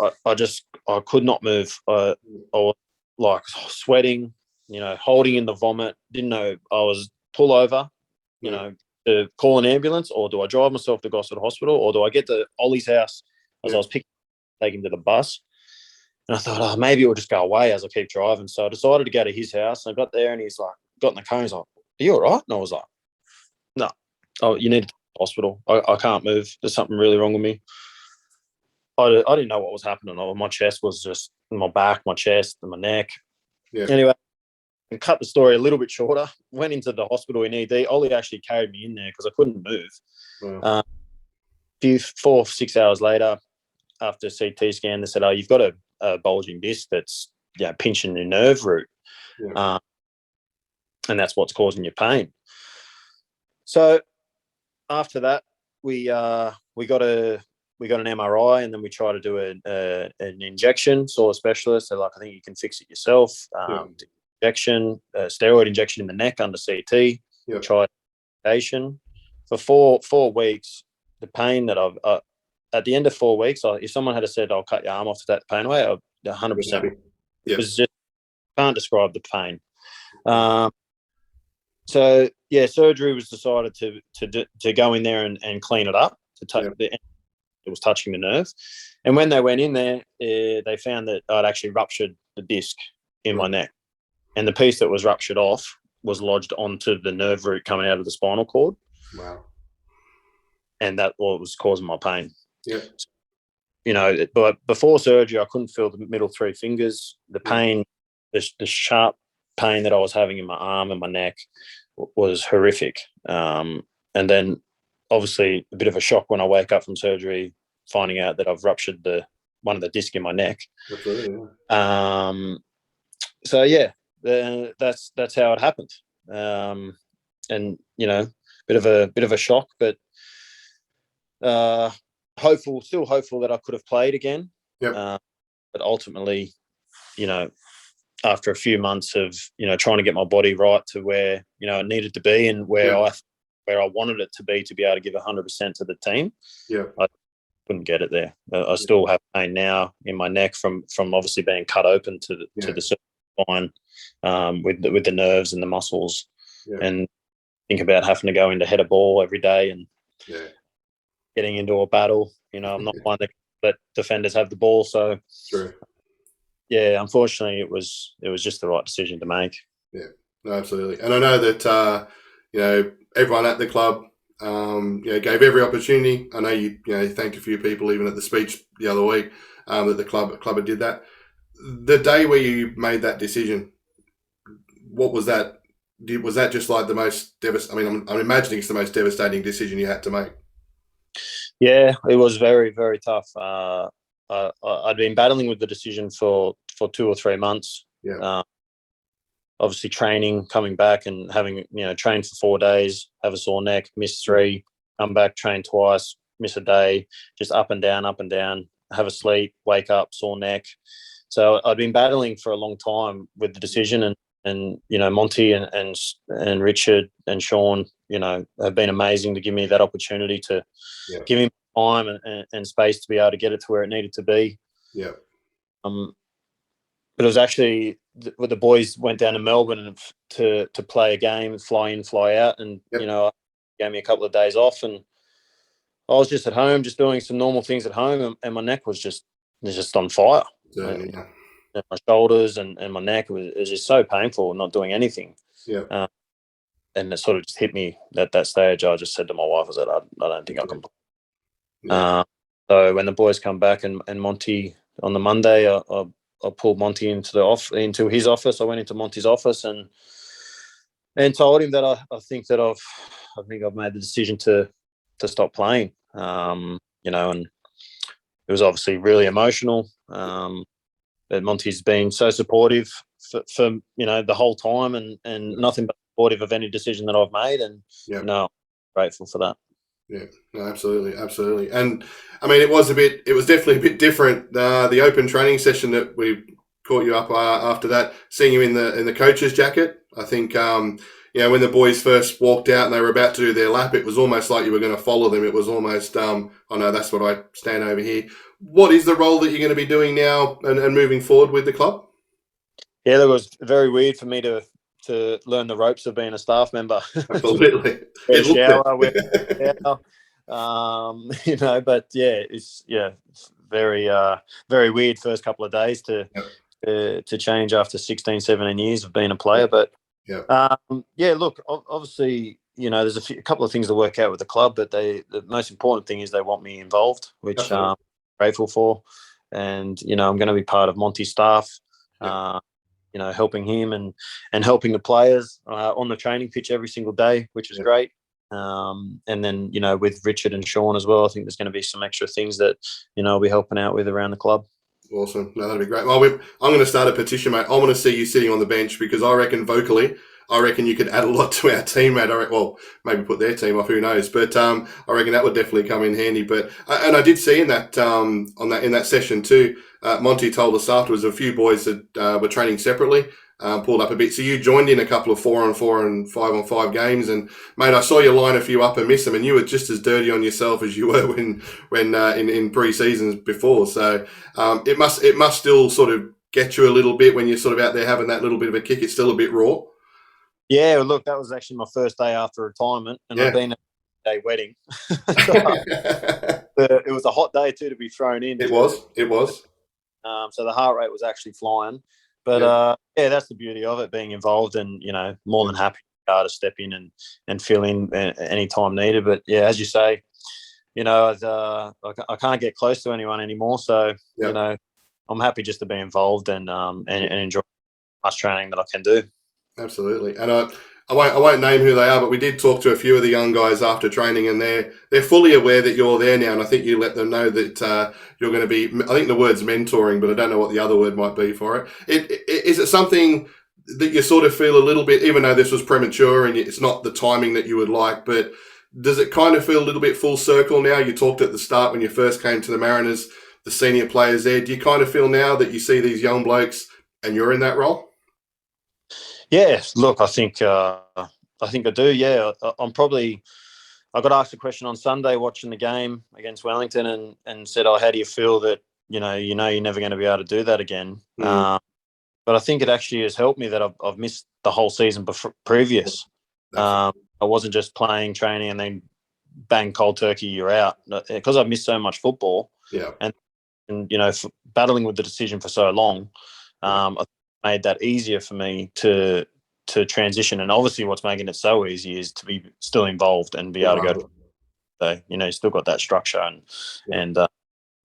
Speaker 2: could not move. I was like sweating, holding in the vomit. Didn't know I was pull over, to call an ambulance, or do I drive myself to Gosford Hospital, or do I get to Ollie's house as I was take him to the bus? And I thought, maybe it will just go away as I keep driving. So I decided to go to his house. And I got there and he's like, got in the car. He's like, "Are you all right?" And I was like, "No. Oh, you need to go to the hospital. I can't move. There's something really wrong with me." I didn't know what was happening. My chest was just my back, my chest, and my neck.
Speaker 1: Yeah.
Speaker 2: Anyway, and cut the story a little bit shorter. Went into the hospital in ED. Ollie actually carried me in there because I couldn't move.
Speaker 1: Wow.
Speaker 2: 4 or 6 hours later, after a CT scan, they said, "Oh, you've got a bulging disc that's pinching your nerve root, and that's what's causing your pain." So after that, we got an MRI, and then we tried to do an injection. Saw a specialist. They're like, "I think you can fix it yourself." Injection, steroid injection in the neck under CT. Tried injection for 4 weeks. The pain that I've at the end of 4 weeks, if someone had said, "I'll cut your arm off to take the pain away," 100%. It was just, can't describe the pain. So surgery was decided to go in there and clean it up. It was touching the nerve, and when they went in there, they found that I'd actually ruptured the disc in my neck, and the piece that was ruptured off was lodged onto the nerve root coming out of the spinal cord.
Speaker 1: Wow. And
Speaker 2: that was causing my pain.
Speaker 1: Yeah.
Speaker 2: But before surgery, I couldn't feel the middle 3 fingers. The pain, the sharp pain that I was having in my arm and my neck was horrific. And then obviously a bit of a shock when I wake up from surgery, finding out that I've ruptured one of the discs in my neck.
Speaker 1: Absolutely,
Speaker 2: So that's how it happened. And bit of a shock, but still hopeful that I could have played again. But ultimately, after a few months of trying to get my body right to where it needed to be and where I wanted it to be able to give 100% to the team, I couldn't get it there. I still have pain now in my neck from obviously being cut open to the spine, with the nerves and the muscles, and think about having to go in to head a ball every day and getting into a battle. I'm not one that let defenders have the ball, so
Speaker 1: true.
Speaker 2: Unfortunately, it was just the right decision to make.
Speaker 1: Yeah, no, absolutely. And I know that everyone at the club gave every opportunity. I know you thanked a few people even at the speech the other week that the club did that. The day where you made that decision, what was that? Was that just like the most devastating? I mean, I'm imagining it's the most devastating decision you had to make. Yeah,
Speaker 2: it was very, very tough. I'd been battling with the decision for 2 or 3 months. Obviously training, coming back and having, trained for 4 days, have a sore neck, miss 3, come back, train twice, miss a day, just up and down, have a sleep, wake up, sore neck. So I'd been battling for a long time with the decision, and Monty and Richard and Sean, have been amazing to give me that opportunity to give him time and space to be able to get it to where it needed to be. But it was actually the boys went down to Melbourne to play a game, fly in, fly out, and gave me a couple of days off, and I was just at home, just doing some normal things at home, and my neck was just on fire. And my shoulders and my neck, it was just so painful, not doing anything. And it sort of just hit me at that stage. I just said to my wife, I said, I don't think I can play. So when the boys come back and Monty on the Monday, I pulled Monty into his office. I went into Monty's office and told him that I think I've made the decision to stop playing. And it was obviously really emotional. But Monty's been so supportive for the whole time, and nothing but supportive of any decision that I've made, and
Speaker 1: Yeah.
Speaker 2: you know, I'm grateful for that.
Speaker 1: Yeah, no, absolutely, absolutely. And I mean, it was definitely a bit different. The open training session that we caught you up after that, seeing you in the coach's jacket. I think, when the boys first walked out and they were about to do their lap, it was almost like you were going to follow them. It was almost, oh no, that's what I stand over here. What is the role that you're going to be doing now and moving forward with the club?
Speaker 2: Yeah, it was very weird for me to learn the ropes of being a staff member.
Speaker 1: Absolutely,
Speaker 2: Wear a
Speaker 1: it looked
Speaker 2: shower, wear
Speaker 1: it.
Speaker 2: but it's very very weird first couple of days to change after 16, 17 years of being a player. But look, obviously, there's a couple of things to work out with the club, but the most important thing is they want me involved, which I'm grateful for. And, I'm going to be part of Monty's staff, helping him and helping the players on the training pitch every single day, which is great. And then, with Richard and Sean as well, I think there's going to be some extra things that, I'll be helping out with around the club.
Speaker 1: Awesome. No, that'd be great. Well, I'm going to start a petition, mate. I want to see you sitting on the bench because I reckon you could add a lot to our team, mate. Well, maybe put their team off, who knows? But I reckon that would definitely come in handy. But and I did see in that in that session too, Monty told us afterwards a few boys that were training separately. Pulled up a bit. So you joined in a couple of 4-on-4 and 5-on-5 games, and mate, I saw you line a few up and miss them, and you were just as dirty on yourself as you were when in pre-seasons before. So it must still sort of get you a little bit when you're sort of out there having that little bit of a kick. It's still a bit raw.
Speaker 2: Yeah, well, look, that was actually my first day after retirement, and I've been at a day wedding. It was a hot day too to be thrown in.
Speaker 1: It was.
Speaker 2: So the heart rate was actually flying. But that's the beauty of it, being involved, and more than happy to step in and fill in any time needed. But yeah, as you say, I can't get close to anyone anymore. So I'm happy just to be involved and enjoy as much training that I can do.
Speaker 1: Absolutely, and I won't name who they are, but we did talk to a few of the young guys after training, and they're fully aware that you're there now, and I think you let them know that you're going to be. I think the word's mentoring, but I don't know what the other word might be for it. Is it something that you sort of feel a little bit, even though this was premature and it's not the timing that you would like, but does it kind of feel a little bit full circle now? You talked at the start when you first came to the Mariners, the senior players there. Do you kind of feel now that you see these young blokes and you're in that role?
Speaker 2: Yeah, look, I think I do. Yeah, I got asked a question on Sunday watching the game against Wellington, and said, "Oh, how do you feel that you're never going to be able to do that again?" But I think it actually has helped me that I've missed the whole season previous. I wasn't just playing, training, and then bang, cold turkey, you're out, because I've missed so much football.
Speaker 1: Yeah,
Speaker 2: and battling with the decision for so long. I made that easier for me to transition, and obviously what's making it so easy is to be still involved and be able to go. So still got that structure and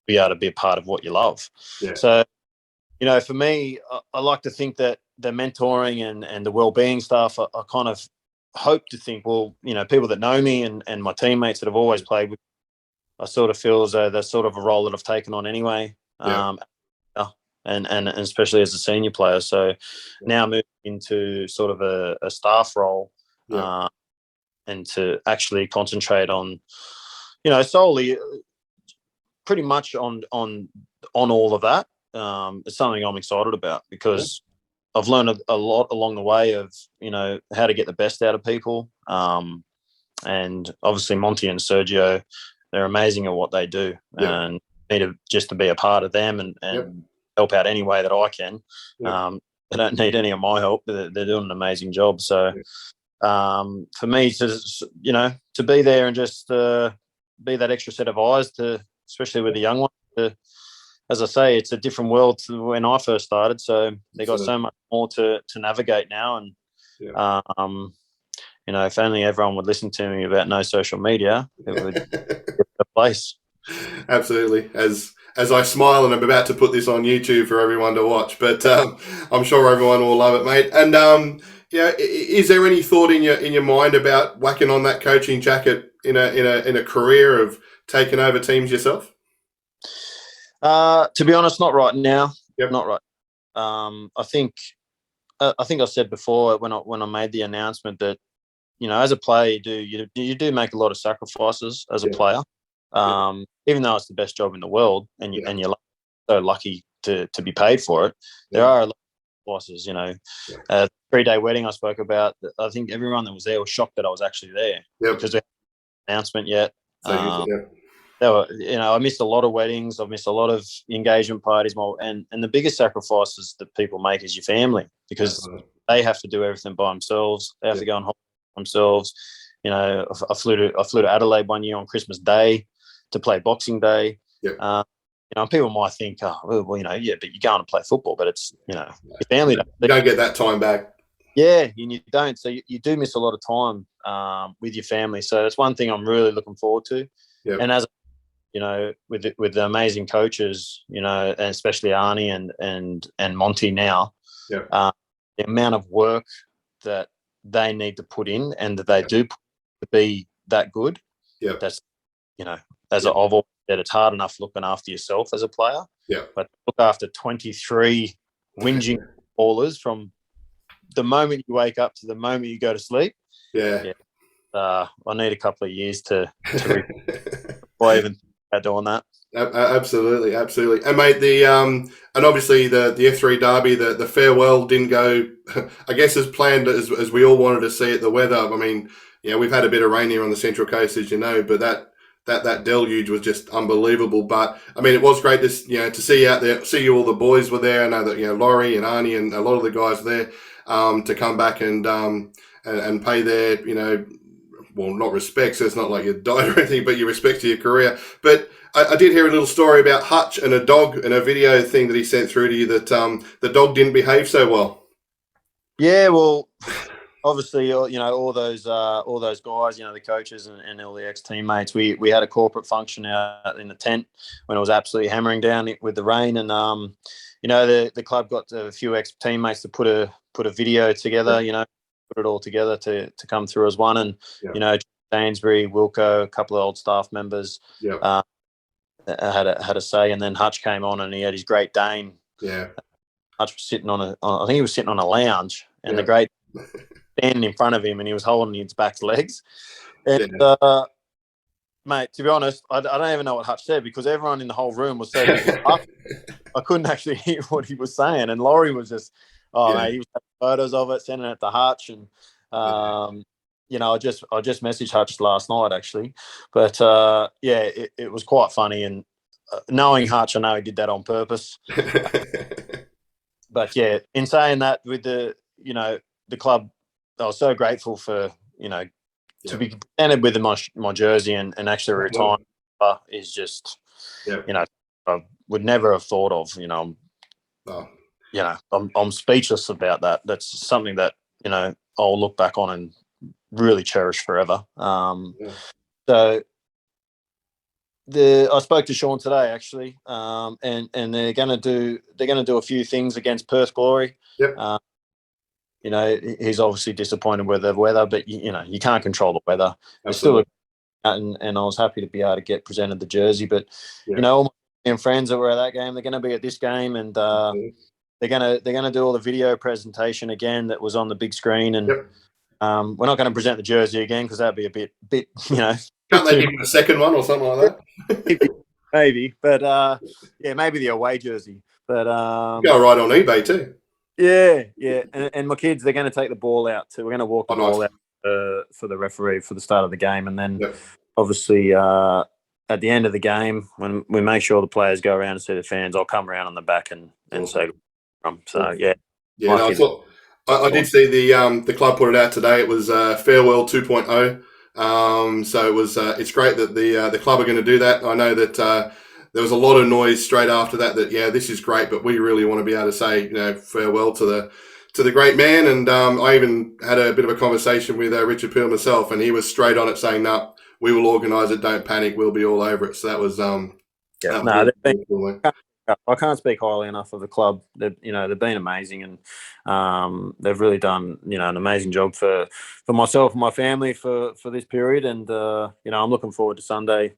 Speaker 2: be able to be a part of what you love.
Speaker 1: Yeah.
Speaker 2: So for me, I like to think that the mentoring and the well-being stuff, I kind of hope to think, well, people that know me and my teammates that have always played with, I sort of feel as though that's sort of a role that I've taken on anyway. And especially as a senior player. So now moving into sort of a staff role, and to actually concentrate on, solely pretty much on all of that. It's something I'm excited about because I've learned a lot along the way of, how to get the best out of people. And obviously Monty and Sergio, they're amazing at what they do, and need to be a part of them and help out any way that I can. They don't need any of my help. They're doing an amazing job. So for me to be there and just be that extra set of eyes, especially with the young ones, as I say, it's a different world to when I first started. So they got so much more to navigate now. And if only everyone would listen to me about no social media, it would be a place.
Speaker 1: Absolutely. As I smile and I'm about to put this on YouTube for everyone to watch, but I'm sure everyone will love it, mate. And is there any thought in your mind about whacking on that coaching jacket in a career of taking over teams yourself?
Speaker 2: To be honest, not right now.
Speaker 1: Yep.
Speaker 2: Not right. I think I think I said before when I made the announcement that, as a player, you do make a lot of sacrifices as a player. Even though it's the best job in the world, and you're so lucky to be paid for it, there are a lot of sacrifices. 3-day wedding I spoke about. I think everyone that was there was shocked that I was actually there because we hadn't had an announcement yet. I missed a lot of weddings. I've missed a lot of engagement parties. And the biggest sacrifices that people make is your family, because they have to do everything by themselves. They have to go on holiday by themselves. I flew to Adelaide one year on Christmas Day to play Boxing Day. People might think, but you're going to play football, but it's, your family.
Speaker 1: You don't get that time back.
Speaker 2: Yeah, you don't. So you do miss a lot of time with your family. So that's one thing I'm really looking forward to. And as with the amazing coaches, and especially Arnie and Monty now, the amount of work that they need to put in and that they do to be that good. That's, as I've always said, it's hard enough looking after yourself as a player. But look after 23 whinging ballers from the moment you wake up to the moment you go to sleep. I need a couple of years to before even doing that.
Speaker 1: Absolutely. And mate, and obviously the F3 derby, the farewell didn't go, I guess, as planned as we all wanted to see it. The weather, I mean, we've had a bit of rain here on the Central Coast, as you know, but that deluge was just unbelievable. But I mean, it was great to see you out there, see you all the boys were there. I know that Laurie and Arnie and a lot of the guys there to come back and pay their well, not respect, so it's not like you died or anything, but your respect to your career. But I did hear a little story about Hutch and a dog and a video thing that he sent through to you that the dog didn't behave so well.
Speaker 2: Yeah, well, obviously, all those guys, the coaches and all the ex-teammates, we had a corporate function out in the tent when it was absolutely hammering down with the rain, and the club got a few ex-teammates to put a video together, put it all together to come through as one, and Sainsbury, Wilco, a couple of old staff members had a say, and then Hutch came on and he had his Great Dane. Hutch was sitting I think he was sitting on a lounge, and the Great standing in front of him, and he was holding its back legs. And mate, to be honest, I don't even know what Hutch said, because everyone in the whole room was so busy laughing. I couldn't actually hear what he was saying, and Laurie was just, mate, he was taking photos of it, sending it to Hutch, and I just messaged Hutch last night actually, but it was quite funny, and knowing Hutch, I know he did that on purpose. But in saying that, with the club, I was so grateful for to be presented with my jersey and actually retire is just I would never have thought of. I'm speechless about that. That's something that I'll look back on and really cherish forever. So I spoke to Sean today actually, and they're going to do a few things against Perth Glory. He's obviously disappointed with the weather, but you can't control the weather. It's still and I was happy to be able to get presented the jersey. But all my friends that were at that game, they're going to be at this game, and they're going to do all the video presentation again that was on the big screen, and we're not going to present the jersey again because that'd be a bit
Speaker 1: Can't they give him a second one or something like that?
Speaker 2: Maybe, but maybe the away jersey. But
Speaker 1: go right on eBay too.
Speaker 2: Yeah, and my kids, they're going to take the ball out too. We're going to walk the ball out for the referee for the start of the game, and then obviously at the end of the game, when we make sure the players go around and see the fans, I'll come around on the back and say, so
Speaker 1: I did see the club put it out today. It was Farewell 2.0. So it was it's great that the club are going to do that. I know that there was a lot of noise straight after that this is great, but we really want to be able to say farewell to the great man. And I even had a bit of a conversation with Richard Peel myself, and he was straight on it saying, "No, we will organise it. Don't panic. We'll be all over it." So that was
Speaker 2: I can't speak highly enough of the club. They've been amazing, and they've really done an amazing job for myself and my family for this period. And I'm looking forward to Sunday,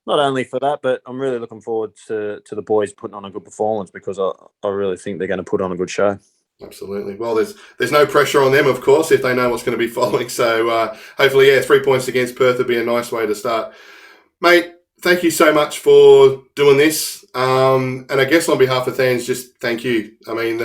Speaker 2: not only for that, but I'm really looking forward to the boys putting on a good performance, because I really think they're going to put on a good show.
Speaker 1: Absolutely. Well, there's no pressure on them, of course, if they know what's going to be following. So hopefully, yeah, 3 points against Perth would be a nice way to start. Mate, thank you so much for doing this. And I guess on behalf of fans, just thank you. I mean,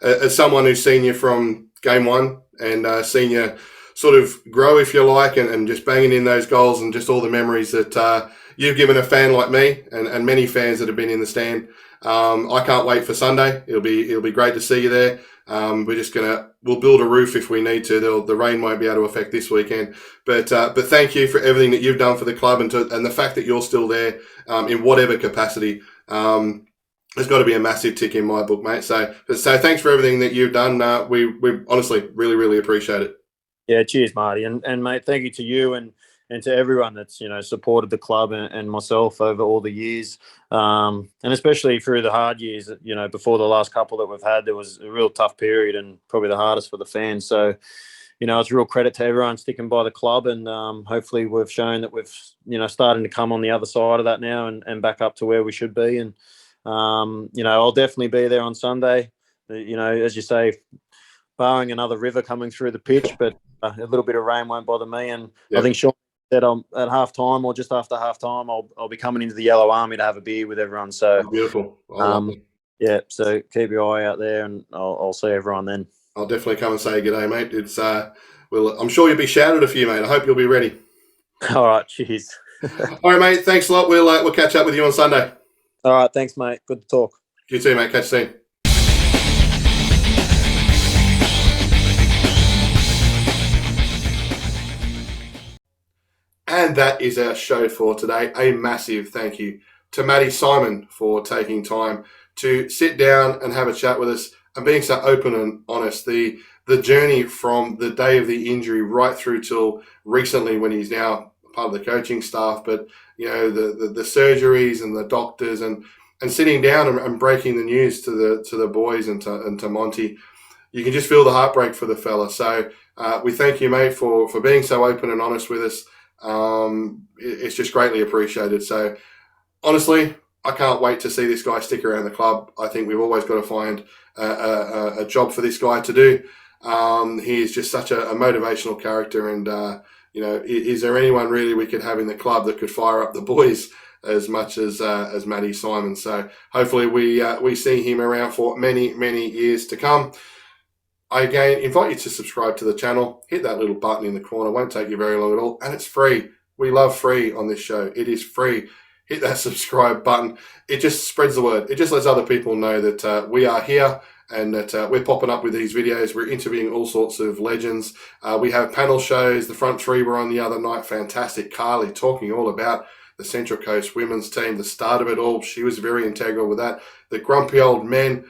Speaker 1: as someone who's seen you from game one and seen you sort of grow, if you like, and just banging in those goals and just all the memories that you've given a fan like me and many fans that have been in the stand. I can't wait for Sunday. It'll be great to see you there. We'll build a roof if we need to. The rain won't be able to affect this weekend. But thank you for everything that you've done for the club and the fact that you're still there in whatever capacity. There's got to be a massive tick in my book, mate. So thanks for everything that you've done. We honestly really, really appreciate it.
Speaker 2: Yeah, cheers, Marty, and mate, thank you to you and to everyone that's supported the club and myself over all the years, and especially through the hard years. Before the last couple that we've had, there was a real tough period and probably the hardest for the fans. So, it's a real credit to everyone sticking by the club, and hopefully we've shown that we've starting to come on the other side of that now and back up to where we should be. And I'll definitely be there on Sunday. As you say, barring another river coming through the pitch, but a little bit of rain won't bother me. And I think Sean said at half time or just after half time, I'll be coming into the Yellow Army to have a beer with everyone. So
Speaker 1: beautiful.
Speaker 2: Yeah, so keep your eye out there, and I'll see everyone then.
Speaker 1: I'll definitely come and say good day, mate. It's I'm sure you'll be shouted a few, mate. I hope you'll be ready.
Speaker 2: All right, cheers.
Speaker 1: All right, mate. Thanks a lot. We'll catch up with you on Sunday.
Speaker 2: All right, thanks, mate. Good to talk.
Speaker 1: You too, mate. Catch you soon. And that is our show for today. A massive thank you to Matty Simon for taking time to sit down and have a chat with us and being so open and honest. The journey from the day of the injury right through till recently when he's now part of the coaching staff, but the surgeries and the doctors and sitting down and breaking the news to the boys and to Monty. You can just feel the heartbreak for the fella. So we thank you, mate, for being so open and honest with us. It's just greatly appreciated. So honestly, I can't wait to see this guy stick around the club. I think we've always got to find a job for this guy to do. He is just such a motivational character, and is there anyone really we could have in the club that could fire up the boys as much as Matty Simon? So hopefully we see him around for many, many years to come. I again invite you to subscribe to the channel. Hit that little button in the corner. It won't take you very long at all. And it's free. We love free on this show. It is free. Hit that subscribe button. It just spreads the word. It just lets other people know that we are here and that we're popping up with these videos. We're interviewing all sorts of legends. We have panel shows. The front three were on the other night. Fantastic. Carly talking all about the Central Coast women's team, the start of it all. She was very integral with that. The grumpy old men,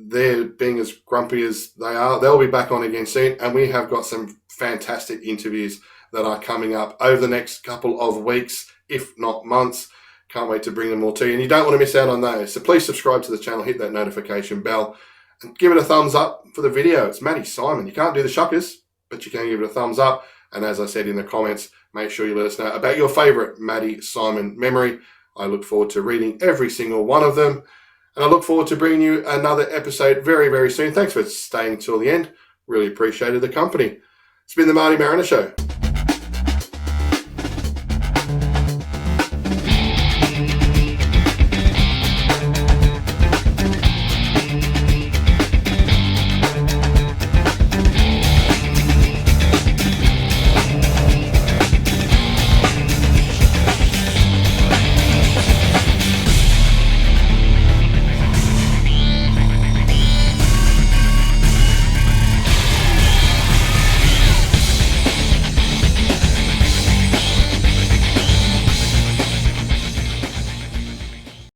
Speaker 1: they're being as grumpy as they are. They'll be back on again soon. And we have got some fantastic interviews that are coming up over the next couple of weeks, if not months. Can't wait to bring them all to you. And you don't want to miss out on those. So please subscribe to the channel, hit that notification bell, and give it a thumbs up for the video. It's Matty Simon. You can't do the shuckers, but you can give it a thumbs up. And as I said in the comments, make sure you let us know about your favourite Matty Simon memory. I look forward to reading every single one of them. And I look forward to bringing you another episode very, very soon. Thanks for staying till the end. Really appreciated the company. It's been the MartyMariner Show.